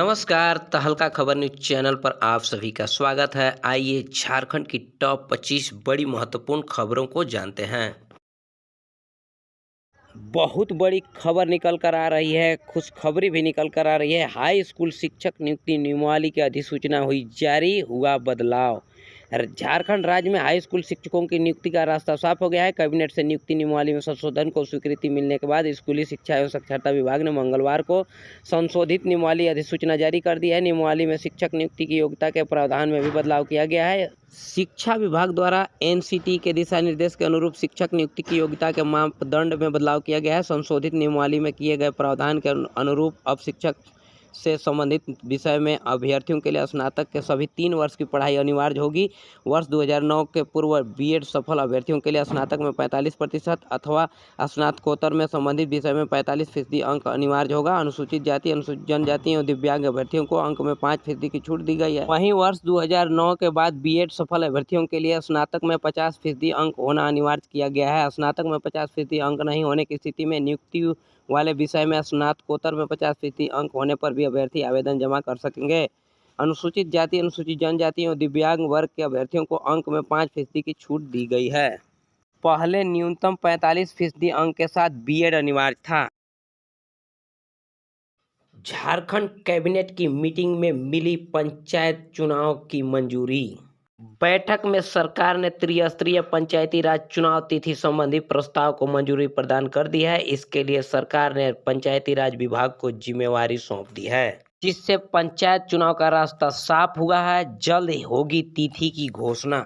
नमस्कार, तहलका खबर न्यूज चैनल पर आप सभी का स्वागत है। आइए झारखंड की टॉप 25 बड़ी महत्वपूर्ण खबरों को जानते हैं। बहुत बड़ी खबर निकल कर आ रही है, खुशखबरी भी निकल कर आ रही है। हाई स्कूल शिक्षक नियुक्ति नियमावली की अधिसूचना हुई जारी, हुआ बदलाव। झारखंड राज्य में हाई स्कूल शिक्षकों की नियुक्ति का रास्ता साफ हो गया है। कैबिनेट से नियुक्ति नियमावली में संशोधन को स्वीकृति मिलने के बाद स्कूली शिक्षा एवं साक्षरता विभाग ने मंगलवार को संशोधित नियमावली अधिसूचना जारी कर दी है। नियमावली में शिक्षक नियुक्ति की योग्यता के प्रावधान में भी बदलाव किया गया है। शिक्षा विभाग द्वारा एनसीटी के दिशा निर्देश के अनुरूप शिक्षक नियुक्ति की योग्यता के मापदंड में बदलाव किया गया है। संशोधित नियमावली में किए गए प्रावधान के अनुरूप अब शिक्षक से संबंधित विषय में अभ्यर्थियों के लिए स्नातक के सभी 3 वर्ष की पढ़ाई अनिवार्य होगी। वर्ष 2009 के पूर्व बीएड सफल अभ्यर्थियों के लिए स्नातक में 45% अथवा स्नातकोत्तर में संबंधित विषय में 45% अंक अनिवार्य होगा। अनुसूचित जाति, अनुसूचित जनजाति और दिव्यांग अभ्यर्थियों को अंक में 5% की छूट दी गई है। वहीं वर्ष 2009 के बाद बीएड सफल अभ्यर्थियों के लिए स्नातक में 50% अंक होना अनिवार्य किया गया है। स्नातक में 50% अंक नहीं होने की स्थिति में नियुक्ति वाले विषय में स्नातकोत्तर में 50% अंक होने पर भी अभ्यर्थी आवेदन जमा कर सकेंगे। अनुसूचित जाति, अनुसूचित जनजाति और दिव्यांग वर्ग के अभ्यर्थियों को अंक में 5% की छूट दी गई है। पहले न्यूनतम 45% अंक के साथ बीएड अनिवार्य था। झारखंड कैबिनेट की मीटिंग में मिली पंचायत चुनाव की मंजूरी। बैठक में सरकार ने त्रिस्तरीय पंचायती राज चुनाव तिथि संबंधी प्रस्ताव को मंजूरी प्रदान कर दी है। इसके लिए सरकार ने पंचायती राज विभाग को जिम्मेवारी सौंप दी है, जिससे पंचायत चुनाव का रास्ता साफ हुआ है। जल्द होगी तिथि की घोषणा।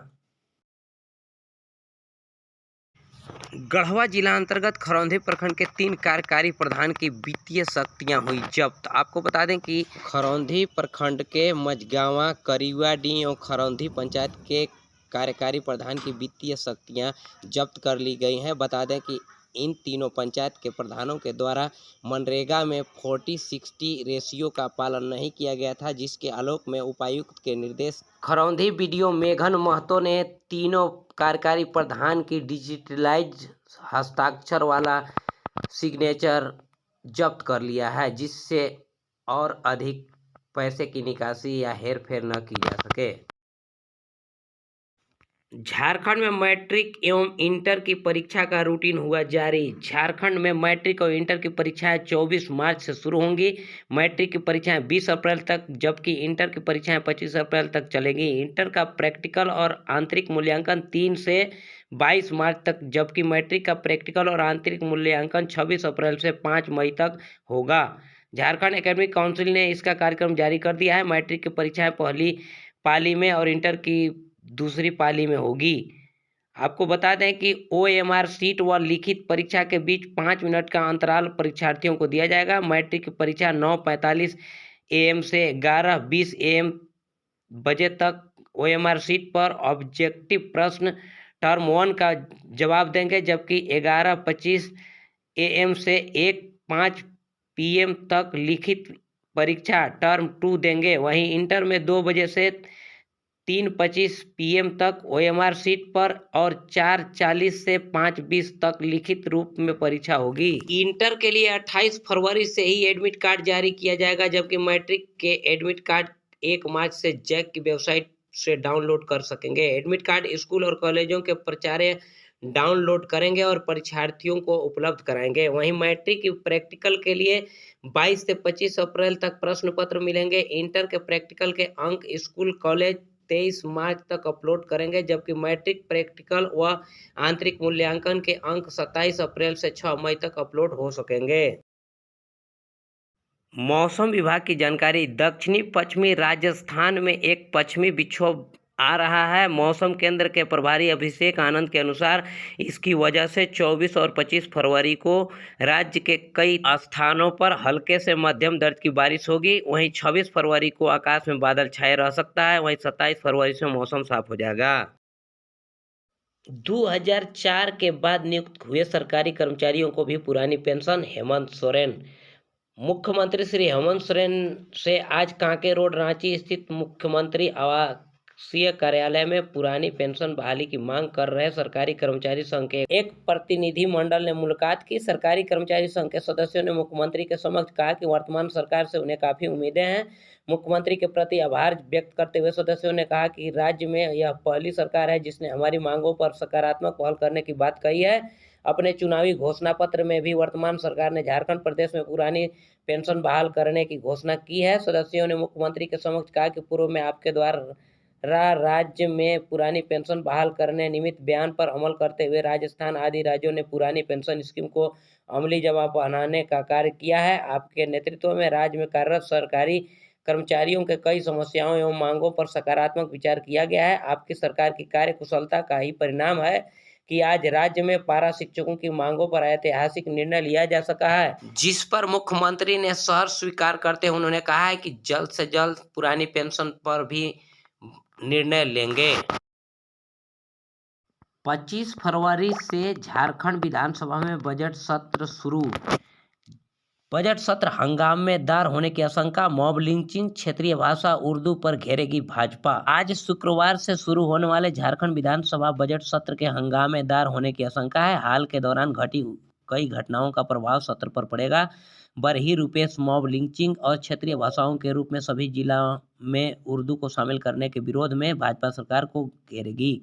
गढ़वा जिला अंतर्गत खरौंधी प्रखंड के 3 कार्यकारी प्रधान की वित्तीय शक्तियां हुई जब्त। आपको बता दें कि खरौंधी प्रखंड के मझगावा, करिवाडीह और खरौंधी पंचायत के कार्यकारी प्रधान की वित्तीय शक्तियां जब्त कर ली गई हैं। बता दें कि इन तीनों पंचायत के प्रधानों के द्वारा मनरेगा में 40-60 रेशियो का पालन नहीं किया गया था, जिसके आलोक में उपायुक्त के निर्देश खरौंधी बीडीओ मेघन महतो ने तीनों कार्यकारी प्रधान की डिजिटलाइज हस्ताक्षर वाला सिग्नेचर जब्त कर लिया है, जिससे और अधिक पैसे की निकासी या हेरफेर न की जा सके। झारखंड में मैट्रिक एवं इंटर की परीक्षा का रूटीन हुआ जारी। झारखंड में मैट्रिक और इंटर की परीक्षाएं 24 मार्च से शुरू होंगी। मैट्रिक की परीक्षाएं 20 अप्रैल तक, जबकि इंटर की परीक्षाएं 25 अप्रैल तक चलेंगी। इंटर का प्रैक्टिकल और आंतरिक मूल्यांकन 3 से 22 मार्च तक, जबकि मैट्रिक का प्रैक्टिकल और आंतरिक मूल्यांकन 26 अप्रैल से 5 मई तक होगा। झारखंड एकेडमिक काउंसिल ने इसका कार्यक्रम जारी कर दिया है। मैट्रिक की परीक्षाएं पहली पाली में और इंटर की दूसरी पाली में होगी। आपको बता दें कि OMR सीट व लिखित परीक्षा के बीच 5 मिनट का अंतराल परीक्षार्थियों को दिया जाएगा। मैट्रिक की परीक्षा 9:45 AM से 11:20 AM बजे तक OMR सीट पर ऑब्जेक्टिव प्रश्न टर्म 1 का जवाब देंगे, जबकि 11:25 AM से 1:05 PM तक लिखित परीक्षा टर्म 2 देंगे। वहीं इंटर में 2 बजे से 3:25 PM तक OMR सीट पर और 4:40 से 5:20 तक लिखित रूप में परीक्षा होगी। इंटर के लिए 28 फरवरी से ही एडमिट कार्ड जारी किया जाएगा, जबकि मैट्रिक के एडमिट कार्ड 1 मार्च से जैक की वेबसाइट से डाउनलोड कर सकेंगे। एडमिट कार्ड स्कूल और कॉलेजों के प्राचार्य डाउनलोड करेंगे और परीक्षार्थियों को उपलब्ध कराएंगे। वहीं मैट्रिक की प्रैक्टिकल के लिए 22 से 25 अप्रैल तक प्रश्न पत्र मिलेंगे। इंटर के प्रैक्टिकल के अंक स्कूल कॉलेज 23 मार्च तक अपलोड करेंगे, जबकि मैट्रिक प्रैक्टिकल व आंतरिक मूल्यांकन के अंक 27 अप्रैल से 6 मई तक अपलोड हो सकेंगे। मौसम विभाग की जानकारी। दक्षिणी पश्चिमी राजस्थान में एक पश्चिमी विक्षोभ आ रहा है। मौसम केंद्र के प्रभारी अभिषेक आनंद के अनुसार इसकी वजह से 24 और 25 फरवरी को राज्य के कई स्थानों पर हल्के से मध्यम दर्जे की बारिश होगी। वहीं 26 फरवरी को आकाश में बादल छाए रह सकता है। वहीं 27 फरवरी से मौसम साफ हो जाएगा। 2004 के बाद नियुक्त हुए सरकारी कर्मचारियों को भी पुरानी पेंशन। हेमंत सोरेन। मुख्यमंत्री श्री हेमंत सोरेन से आज कांके रोड रांची स्थित मुख्यमंत्री आवास सीए कार्यालय में पुरानी पेंशन बहाली की मांग कर रहे सरकारी कर्मचारी संघ के एक प्रतिनिधि मंडल ने मुलाकात की। सरकारी कर्मचारी संघ के सदस्यों ने मुख्यमंत्री के समक्ष कहा कि वर्तमान सरकार से उन्हें काफी उम्मीदें हैं। मुख्यमंत्री के प्रति आभार व्यक्त करते हुए सदस्यों ने कहा कि राज्य में यह पहली सरकार है जिसने हमारी मांगों पर सकारात्मक पहल करने की बात कही है। अपने चुनावी घोषणा पत्र में भी वर्तमान सरकार ने झारखंड प्रदेश में पुरानी पेंशन बहाल करने की घोषणा की है। सदस्यों ने मुख्यमंत्री के समक्ष कहा कि पूर्व में आपके द्वारा राज्य में पुरानी पेंशन बहाल करने निमित्त बयान पर अमल करते हुए राजस्थान आदि राज्यों ने पुरानी पेंशन स्कीम को अमली जमा बनाने का कार्य किया है। आपके नेतृत्व में राज्य में कार्यरत सरकारी कर्मचारियों के कई समस्याओं एवं मांगों पर सकारात्मक विचार किया गया है। आपकी सरकार की कार्य कुशलता का ही परिणाम है कि आज राज्य में पारा शिक्षकों की मांगों पर ऐतिहासिक निर्णय लिया जा सका है, जिस पर मुख्यमंत्री ने सहर्ष स्वीकार करते हुए उन्होंने कहा है कि जल्द से जल्द पुरानी पेंशन पर भी निर्णय लेंगे। 25 फरवरी से झारखंड विधानसभा में बजट सत्र शुरू। बजट सत्र हंगामेदार होने की आशंका, मॉब लिंचिंग, क्षेत्रीय भाषा उर्दू पर घेरेगी भाजपा। आज शुक्रवार से शुरू होने वाले झारखंड विधानसभा बजट सत्र के हंगामेदार होने की आशंका है। हाल के दौरान घटी कई घटनाओं का प्रभाव सत्र पर पड़ेगा। बरही रूपेश मॉब लिंचिंग और क्षेत्रीय भाषाओं के रूप में सभी जिलों में उर्दू को शामिल करने के विरोध में भाजपा सरकार को घेरेगी।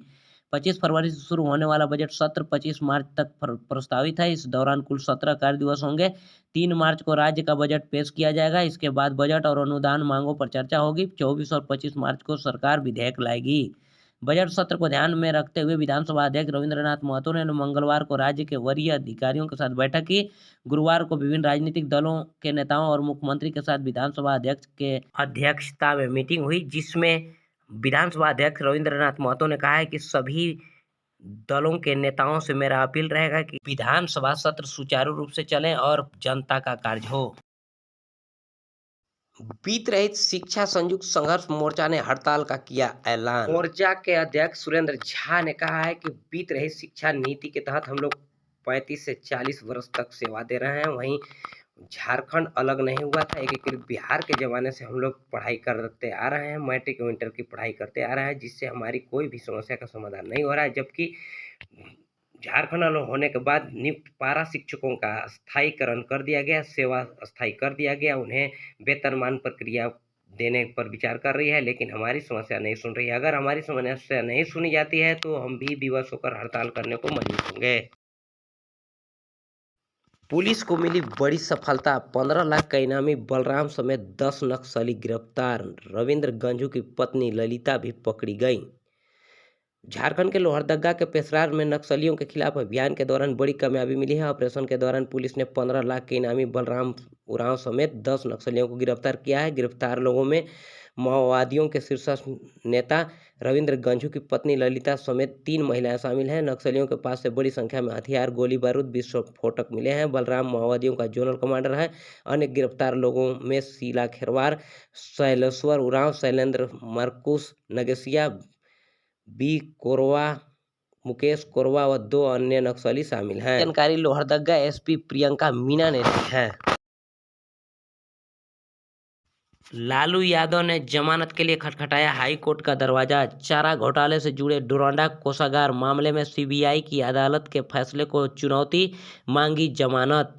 25 फरवरी से शुरू होने वाला बजट सत्र 25 मार्च तक प्रस्तावित है। इस दौरान कुल 17 कार्य दिवस होंगे। 3 मार्च को राज्य का बजट पेश किया जाएगा। इसके बाद बजट और अनुदान मांगों पर चर्चा होगी। 24 और 25 मार्च को सरकार विधेयक लाएगी। बजट सत्र को ध्यान में रखते हुए विधानसभा अध्यक्ष रविंद्रनाथ महतो ने मंगलवार को राज्य के वरीय अधिकारियों के साथ बैठक की। गुरुवार को विभिन्न राजनीतिक दलों के नेताओं और मुख्यमंत्री के साथ विधानसभा अध्यक्ष के अध्यक्षता में मीटिंग हुई, जिसमें विधानसभा अध्यक्ष रविंद्रनाथ महतो ने कहा है कि सभी दलों के नेताओं से मेरा अपील रहेगा कि विधानसभा सत्र सुचारू रूप से चले और जनता का कार्य हो। बीत रहित शिक्षा संयुक्त संघर्ष मोर्चा ने हड़ताल का किया ऐलान। मोर्चा के अध्यक्ष सुरेंद्र झा ने कहा है कि बीत रहित शिक्षा नीति के तहत हम लोग 35 से 40 वर्ष तक सेवा दे रहे हैं। वहीं झारखंड अलग नहीं हुआ था, एकीकृत बिहार के ज़माने से हम लोग पढ़ाई करते आ रहे हैं, मैट्रिक और इंटर की पढ़ाई करते आ रहे हैं, जिससे हमारी कोई भी समस्या का समाधान नहीं हो रहा है। जबकि झारखंड अलग होने के बाद नियुक्त पारा शिक्षकों का स्थायीकरण कर दिया गया, सेवा स्थायी कर दिया गया, उन्हें वेतनमान प्रक्रिया देने पर विचार कर रही है, लेकिन हमारी समस्या नहीं सुन रही है। अगर हमारी समस्या नहीं सुनी जाती है तो हम भी विवश होकर हड़ताल करने को मजबूर होंगे। पुलिस को मिली बड़ी सफलता, 15 लाख का इनामी बलराम समेत 10 नक्सली गिरफ्तार। रविंद्र गंझू की पत्नी ललिता भी पकड़ी गई। झारखंड के लोहरदगा के पेशरार में नक्सलियों के खिलाफ अभियान के दौरान बड़ी कामयाबी मिली है। ऑपरेशन के दौरान पुलिस ने 15 लाख के इनामी बलराम उरांव समेत 10 नक्सलियों को गिरफ्तार किया है। गिरफ्तार लोगों में माओवादियों के शीर्ष नेता रविंद्र गंझू की पत्नी ललिता समेत 3 महिलाएं शामिल हैं। नक्सलियों के पास से बड़ी संख्या में हथियार, गोली बारूद, विस्फोटक मिले हैं। बलराम माओवादियों का जोनल कमांडर है। अन्य गिरफ्तार लोगों में शीला खेरवार, शैलेश्वर उरांव, शैलेंद्र मरकुस नगेसिया, बी कोरवा, मुकेश कोरवा व 2 अन्य नक्सली शामिल हैं। जानकारी लोहरदगा एसपी प्रियंका मीना ने दी है। लालू यादव ने जमानत के लिए खटखटाया हाई कोर्ट का दरवाजा। चारा घोटाले से जुड़े डोरंडा कोषागार मामले में सीबीआई की अदालत के फैसले को चुनौती, मांगी जमानत।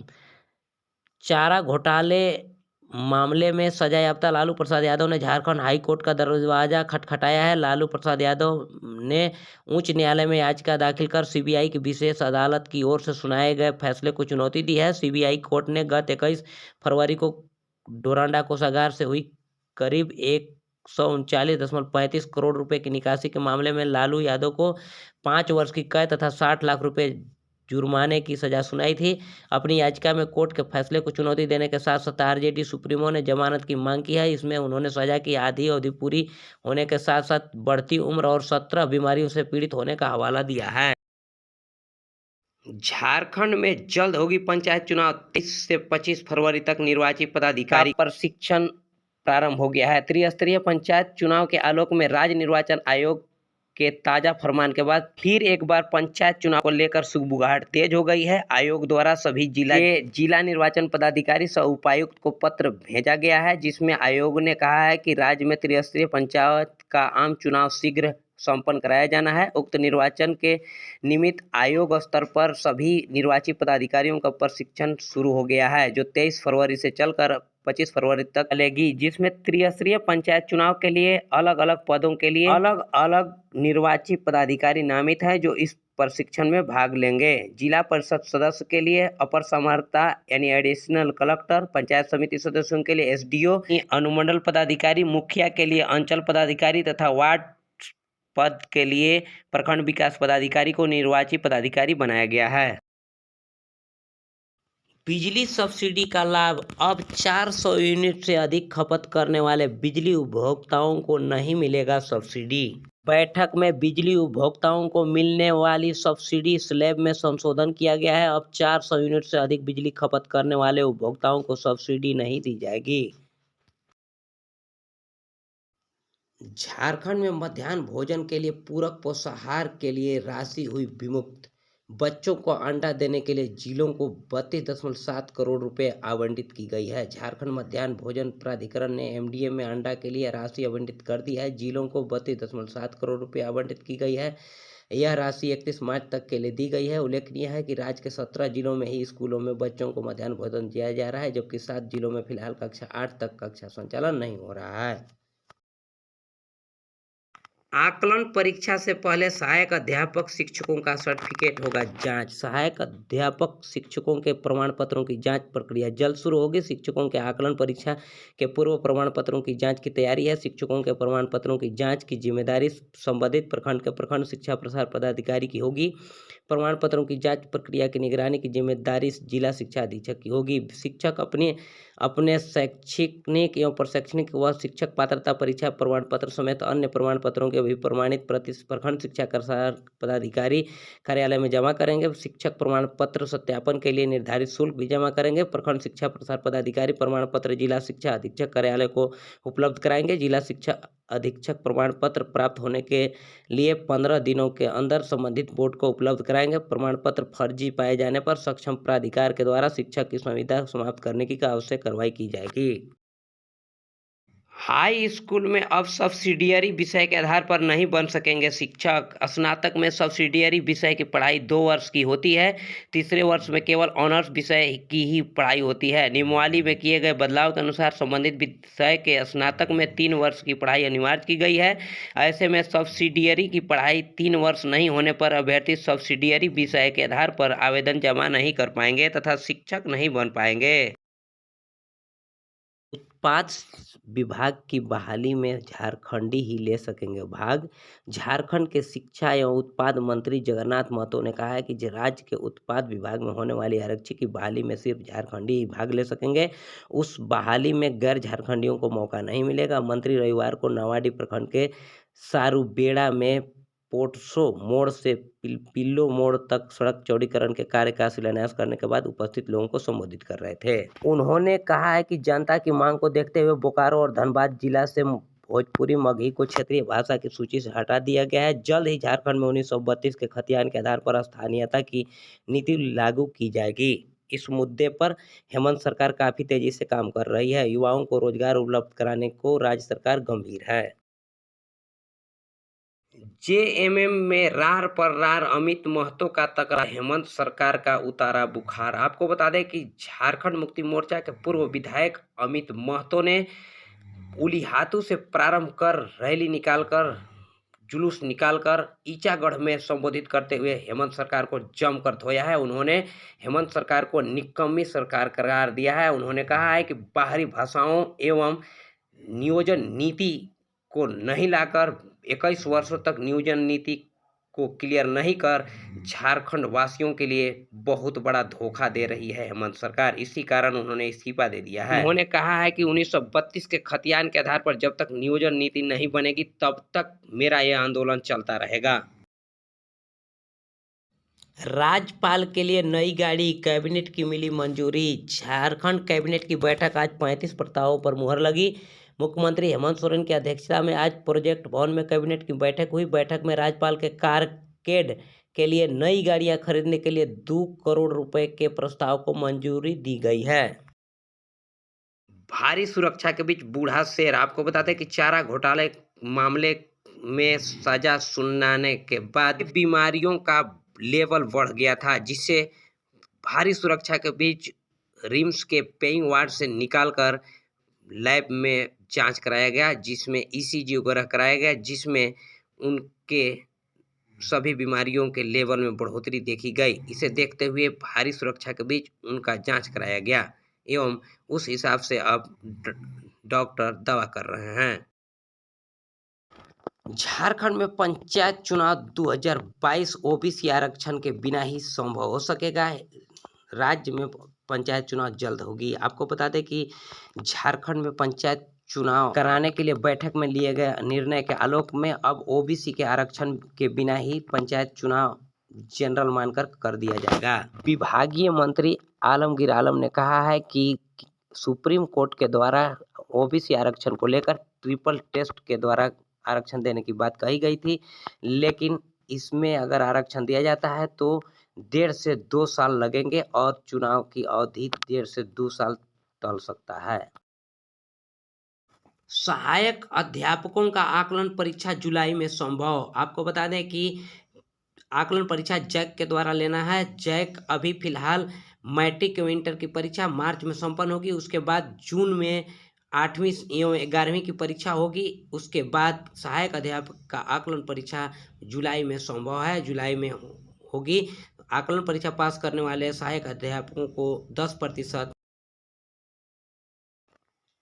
चारा घोटाले मामले में सजायाफ्ता लालू प्रसाद यादव ने झारखंड हाई कोर्ट का दरवाजा खटखटाया है। लालू प्रसाद यादव ने उच्च न्यायालय में याचिका दाखिल कर सीबीआई की विशेष अदालत की ओर से सुनाए गए फैसले को चुनौती दी है। सीबीआई कोर्ट ने गत 21 फरवरी को डोरंडा कोषागार से हुई करीब 139.35 करोड़ रुपए की निकासी के मामले में लालू यादव को 5 वर्ष की कैद तथा 60 लाख रुपए जुर्माने की सजा सुनाई थी। अपनी याचिका में कोर्ट के फैसले को चुनौती देने के साथ साथ आरजेडी सुप्रीमो ने जमानत की मांग की है। इसमें उन्होंने सजा की आधी अवधि पूरी होने के साथ साथ बढ़ती उम्र और 17 बीमारियों से पीड़ित होने का हवाला दिया है। झारखंड में जल्द होगी पंचायत चुनाव। 23 से 25 फरवरी तक निर्वाचित पदाधिकारी का प्रशिक्षण प्रारंभ हो गया है। त्रिस्तरीय पंचायत चुनाव के आलोक में राज्य निर्वाचन आयोग के ताज़ा फरमान के बाद फिर एक बार पंचायत चुनाव को लेकर सुगबुगाहट तेज हो गई है। आयोग द्वारा सभी जिला निर्वाचन पदाधिकारी सह उपायुक्त को पत्र भेजा गया है, जिसमें आयोग ने कहा है कि राज्य में त्रिस्तरीय पंचायत का आम चुनाव शीघ्र संपन्न कराया जाना है। उक्त निर्वाचन के निमित्त आयोग स्तर पर सभी निर्वाचित पदाधिकारियों का प्रशिक्षण शुरू हो गया है, जो 23 फरवरी से चलकर 25 फरवरी तक चलेगी, जिसमें त्रिस्तरीय पंचायत चुनाव के लिए अलग अलग पदों के लिए अलग अलग निर्वाचित पदाधिकारी नामित हैं, जो इस प्रशिक्षण में भाग लेंगे। जिला परिषद सदस्य के लिए अपर समाहर्ता यानी एडिशनल कलेक्टर, पंचायत समिति सदस्यों के लिए एसडीओ, अनुमंडल पदाधिकारी, मुखिया के लिए अंचल पदाधिकारी तथा वार्ड पद के लिए प्रखंड विकास पदाधिकारी को निर्वाचित पदाधिकारी बनाया गया है। बिजली सब्सिडी का लाभ अब 400 यूनिट से अधिक खपत करने वाले बिजली उपभोक्ताओं को नहीं मिलेगा सब्सिडी। बैठक में बिजली उपभोक्ताओं को मिलने वाली सब्सिडी स्लैब में संशोधन किया गया है। अब 400 यूनिट से अधिक बिजली खपत करने वाले उपभोक्ताओं को सब्सिडी नहीं दी जाएगी। झारखंड में मध्याह्न भोजन के लिए पूरक पोषाहार के लिए राशि हुई विमुक्त। बच्चों को अंडा देने के लिए जिलों को 32.7 करोड़ रुपए आवंटित की गई है। झारखंड मध्याह्न भोजन प्राधिकरण ने एमडीए में अंडा के लिए राशि आवंटित कर दी है। जिलों को 32.7 करोड़ रुपए आवंटित की गई है। यह राशि 31 मार्च तक के लिए दी गई है। उल्लेखनीय है कि राज्य के 17 जिलों में ही स्कूलों में बच्चों को मध्याह्न भोजन दिया जा रहा है, जबकि 7 जिलों में फिलहाल कक्षा 8 तक कक्षा संचालन नहीं हो रहा है। आकलन परीक्षा से पहले सहायक अध्यापक शिक्षकों का सर्टिफिकेट होगा जांच। सहायक अध्यापक शिक्षकों के प्रमाण पत्रों की जांच प्रक्रिया जल्द शुरू होगी। शिक्षकों के आकलन परीक्षा के पूर्व प्रमाण पत्रों की जांच की तैयारी है। शिक्षकों के प्रमाण पत्रों की जांच की जिम्मेदारी संबंधित प्रखंड के प्रखंड शिक्षा प्रसार पदाधिकारी की होगी। प्रमाण पत्रों की जांच प्रक्रिया की निगरानी की जिम्मेदारी जिला शिक्षा अधीक्षक की होगी। शिक्षक अपने शैक्षणिक एवं प्रशैक्षणिक व शिक्षक पात्रता परीक्षा प्रमाण पत्र समेत अन्य प्रमाण पत्रों के भी प्रमाणित प्रति प्रखंड शिक्षा प्रसार पदाधिकारी कार्यालय में जमा करेंगे। शिक्षक प्रमाण पत्र सत्यापन के लिए निर्धारित शुल्क भी जमा करेंगे। प्रखंड शिक्षा प्रसार पदाधिकारी प्रमाण पत्र जिला शिक्षा अधीक्षक कार्यालय को उपलब्ध कराएंगे। जिला शिक्षा अधीक्षक प्रमाण पत्र प्राप्त होने के लिए 15 दिनों के अंदर संबंधित बोर्ड को उपलब्ध कराएंगे। प्रमाण पत्र फर्जी पाए जाने पर सक्षम प्राधिकार के द्वारा शिक्षक की संविदा समाप्त करने की आवश्यक कार्रवाई की जाएगी। हाई स्कूल में अब सब्सिडियरी विषय के आधार पर नहीं बन सकेंगे शिक्षक। स्नातक में सब्सिडियरी विषय की पढ़ाई 2 वर्ष की होती है। तीसरे वर्ष में केवल ऑनर्स विषय की ही पढ़ाई होती है। नियमावली में किए गए बदलाव के अनुसार संबंधित विषय के स्नातक में 3 वर्ष की पढ़ाई अनिवार्य की गई है। ऐसे में सब्सिडियरी की पढ़ाई 3 वर्ष नहीं होने पर अभ्यर्थी सब्सिडियरी विषय के आधार पर आवेदन जमा नहीं कर पाएंगे तथा शिक्षक नहीं बन पाएंगे। उत्पाद विभाग की बहाली में झारखंडी ही ले सकेंगे भाग। झारखंड के शिक्षा एवं उत्पाद मंत्री जगन्नाथ महतो ने कहा है कि राज्य के उत्पाद विभाग में होने वाली आरक्षी की बहाली में सिर्फ झारखंडी ही भाग ले सकेंगे। उस बहाली में गैर झारखंडियों को मौका नहीं मिलेगा। मंत्री रविवार को नावाडी प्रखंड के सारूबेड़ा में पोटसो मोड़ से पिल्लो मोड़ तक सड़क चौड़ीकरण के कार्य का शिलान्यास करने के बाद उपस्थित लोगों को संबोधित कर रहे थे। उन्होंने कहा है कि जनता की मांग को देखते हुए बोकारो और धनबाद जिला से भोजपुरी मगही को क्षेत्रीय भाषा की सूची से हटा दिया गया है। जल्द ही झारखंड में 1932 के खतियान के आधार पर स्थानीयता की नीति लागू की जाएगी। इस मुद्दे पर हेमंत सरकार काफी तेजी से काम कर रही है। युवाओं को रोजगार उपलब्ध कराने को राज्य सरकार गंभीर है। जेएमएम में रार पर रार अमित महतो का तकरार, हेमंत सरकार का उतारा बुखार। आपको बता दें कि झारखंड मुक्ति मोर्चा के पूर्व विधायक अमित महतो ने उलिहातू से प्रारंभ कर रैली निकालकर जुलूस निकालकर ईचागढ़ में संबोधित करते हुए हेमंत सरकार को जमकर धोया है। उन्होंने हेमंत सरकार को निकम्मी सरकार करार दिया है। उन्होंने कहा है कि बाहरी भाषाओं एवं नियोजन नीति को नहीं लाकर 21 वर्षों तक नियोजन नीति को क्लियर नहीं कर झारखंड वासियों के लिए बहुत बड़ा धोखा दे रही है हेमंत सरकार। इसी कारण उन्होंने इस्तीफा दे दिया है। उन्होंने कहा है कि 1932 के खतियान के आधार पर जब तक नियोजन नीति नहीं बनेगी तब तक मेरा यह आंदोलन चलता रहेगा। राज्यपाल के लिए नई गाड़ी, कैबिनेट की मिली मंजूरी। झारखंड कैबिनेट की बैठक आज 35 प्रस्तावों पर मुहर लगी। मुख्यमंत्री हेमंत सोरेन की अध्यक्षता में आज प्रोजेक्ट भवन में कैबिनेट की बैठक हुई। बैठक में राज्यपाल के कारकेड के लिए नई गाड़ियां खरीदने के लिए 2 करोड़ रुपए के प्रस्ताव को मंजूरी दी गई है। भारी सुरक्षा के बीच बूढ़ा शेर। आपको बताते हैं कि चारा घोटाले मामले में सजा सुनाने के बाद बीमारियों का लेवल बढ़ गया था, जिससे भारी सुरक्षा के बीच रिम्स के पेइंग वार्ड से निकालकर लैब में जांच कराया गया, जिसमें ईसीजी वगैरह कराया गया, जिसमें उनके सभी बीमारियों के लेवल में बढ़ोतरी देखी गई। इसे देखते हुए भारी सुरक्षा के बीच उनका जांच कराया गया एवं उस हिसाब से अब डॉक्टर दवा कर रहे हैं। झारखंड में पंचायत चुनाव 2022 ओबीसी आरक्षण के बिना ही संभव हो सकेगा। राज्य में पंचायत चुनाव जल्द होगी। आपको बता दें कि झारखंड में पंचायत चुनाव कराने के लिए बैठक में लिए गए निर्णय के आलोक में अब ओबीसी के आरक्षण के बिना ही पंचायत चुनाव जनरल मानकर कर दिया जाएगा। विभागीय मंत्री आलमगीर आलम ने कहा है कि सुप्रीम कोर्ट के द्वारा ओबीसी आरक्षण को लेकर ट्रिपल टेस्ट के द्वारा आरक्षण देने की बात कही गई थी, लेकिन इसमें अगर आरक्षण दिया जाता है तो 1.5 से 2 साल लगेंगे और चुनाव की अवधि 1.5 से 2 साल टल सकता है। सहायक अध्यापकों का आकलन परीक्षा जुलाई में संभव। आपको बता दें कि आकलन परीक्षा जैक के द्वारा लेना है। जैक अभी फिलहाल मैट्रिक एवं इंटर की परीक्षा मार्च में संपन्न होगी। उसके बाद जून में 8वीं एवं 11वीं की परीक्षा होगी। उसके बाद सहायक अध्यापक का आकलन परीक्षा जुलाई में संभव है, जुलाई में होगी। आकलन परीक्षा पास करने वाले सहायक अध्यापकों को 10%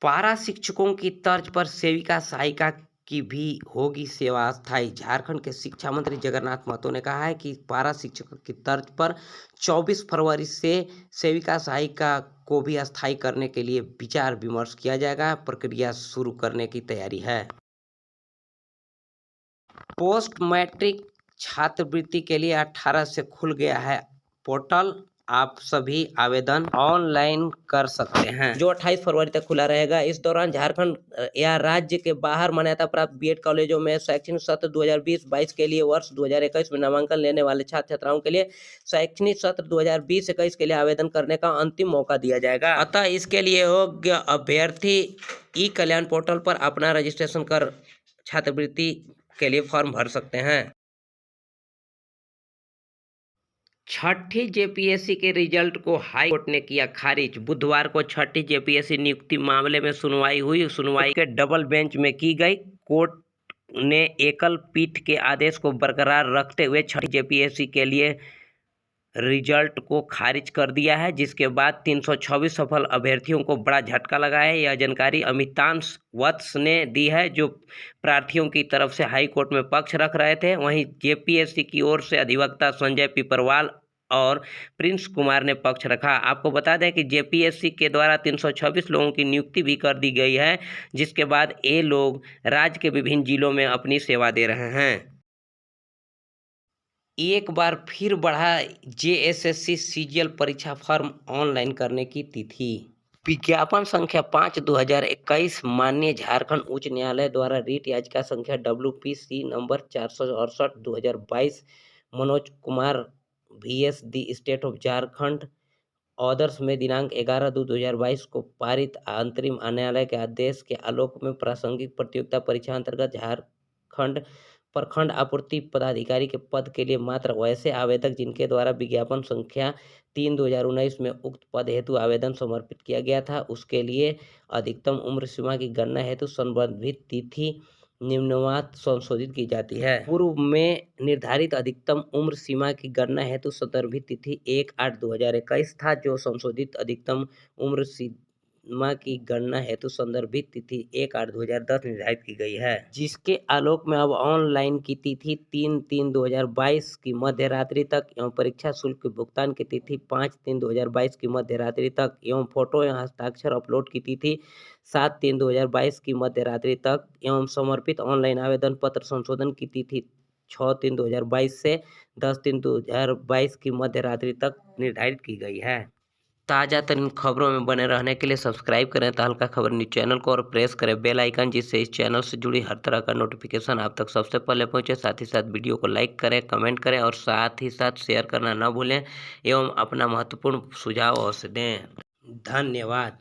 पारा शिक्षकों की तर्ज पर सेविका सहायिका की भी होगी सेवा अस्थायी। झारखंड के शिक्षा मंत्री जगन्नाथ महतो ने कहा है कि पारा शिक्षकों की तर्ज पर 24 फरवरी से सेविका सहायिका को भी अस्थायी करने के लिए विचार विमर्श किया जाएगा। प्रक्रिया शुरू करने की तैयारी है। पोस्ट मैट्रिक छात्रवृत्ति के लिए 18 से खुल गया है पोर्टल। आप सभी आवेदन ऑनलाइन कर सकते हैं, जो 28 फरवरी तक खुला रहेगा। इस दौरान झारखंड या राज्य के बाहर मान्यता प्राप्त बीएड कॉलेजों में शैक्षणिक सत्र 2020-22 के लिए वर्ष 2021 में नामांकन लेने वाले छात्र छात्राओं के लिए शैक्षणिक सत्र 2020-21 के लिए आवेदन करने का अंतिम मौका दिया जाएगा। अतः इसके लिए योग्य अभ्यर्थी ई कल्याण पोर्टल पर अपना रजिस्ट्रेशन कर छात्रवृत्ति के लिए फॉर्म भर सकते हैं। छठी जेपीएससी के रिजल्ट को हाई कोर्ट ने किया खारिज। बुधवार को छठी जेपीएससी नियुक्ति मामले में सुनवाई हुई। सुनवाई के डबल बेंच में की गई। कोर्ट ने एकल पीठ के आदेश को बरकरार रखते हुए छठी जेपीएससी के लिए रिजल्ट को खारिज कर दिया है, जिसके बाद 326 सफल अभ्यर्थियों को बड़ा झटका लगा है। यह जानकारी अमितांश वत्स ने दी है, जो प्रार्थियों की तरफ से हाई कोर्ट में पक्ष रख रहे थे। वहीं जेपीएससी की ओर से अधिवक्ता संजय पिपरवाल और प्रिंस कुमार ने पक्ष रखा। आपको बता दें कि जेपीएससी के द्वारा 326 लोगों की नियुक्ति भी कर दी गई है, जिसके बाद ये लोग राज्य के विभिन्न जिलों में अपनी सेवा दे रहे हैं। एक बार फिर बढ़ा जेएसएससी सीजीएल परीक्षा फॉर्म ऑनलाइन करने की तिथि। विज्ञापन संख्या 5/2021 माननीय झारखंड उच्च न्यायालय द्वारा रीट याचिका संख्या WPC number 468/2022 Manoj Kumar VS the state of Jharkhand others में दिनांक 11/2/2022 को पारित अंतरिम न्यायालय के आदेश के आलोक में प्रासंगिक प्रतियोगिता परीक्षा अंतर्गत झारखंड प्रखंड आपूर्ति पदाधिकारी के पद के लिए मात्र वैसे आवेदक जिनके द्वारा विज्ञापन संख्या 3/2019 में उक्त पद हेतु आवेदन समर्पित किया गया था, उसके लिए अधिकतम उम्र सीमा की गणना हेतु संबंधित तिथि निम्नवत संशोधित की जाती है। पूर्व में निर्धारित अधिकतम उम्र सीमा की गणना हेतु संदर्भित तिथि 1/8/2021 था, जो संशोधित अधिकतम उम्र सीमा की गणना हेतु संदर्भित तिथि 1/8/2010 निर्धारित की गई है, जिसके आलोक में अब ऑनलाइन की तिथि 3/3/2022 की मध्य रात्रि तक एवं परीक्षा शुल्क के भुगतान की तिथि 5/3/2022 की मध्य रात्रि तक एवं फोटो एवं हस्ताक्षर अपलोड की तिथि 7/3/2022 की मध्य रात्रि तक एवं समर्पित ऑनलाइन आवेदन पत्र संशोधन की तिथि 6/3/2022 से 10/3/2022 की मध्य रात्रि तक निर्धारित की गई है। ताज़ा तरीन खबरों में बने रहने के लिए सब्सक्राइब करें तहलका खबर न्यूज़ चैनल को और प्रेस करें बेल आइकन, जिससे इस चैनल से जुड़ी हर तरह का नोटिफिकेशन आप तक सबसे पहले पहुंचे। साथ ही साथ वीडियो को लाइक करें, कमेंट करें और साथ ही साथ शेयर करना न भूलें एवं अपना महत्वपूर्ण सुझाव अवश्य दें। धन्यवाद।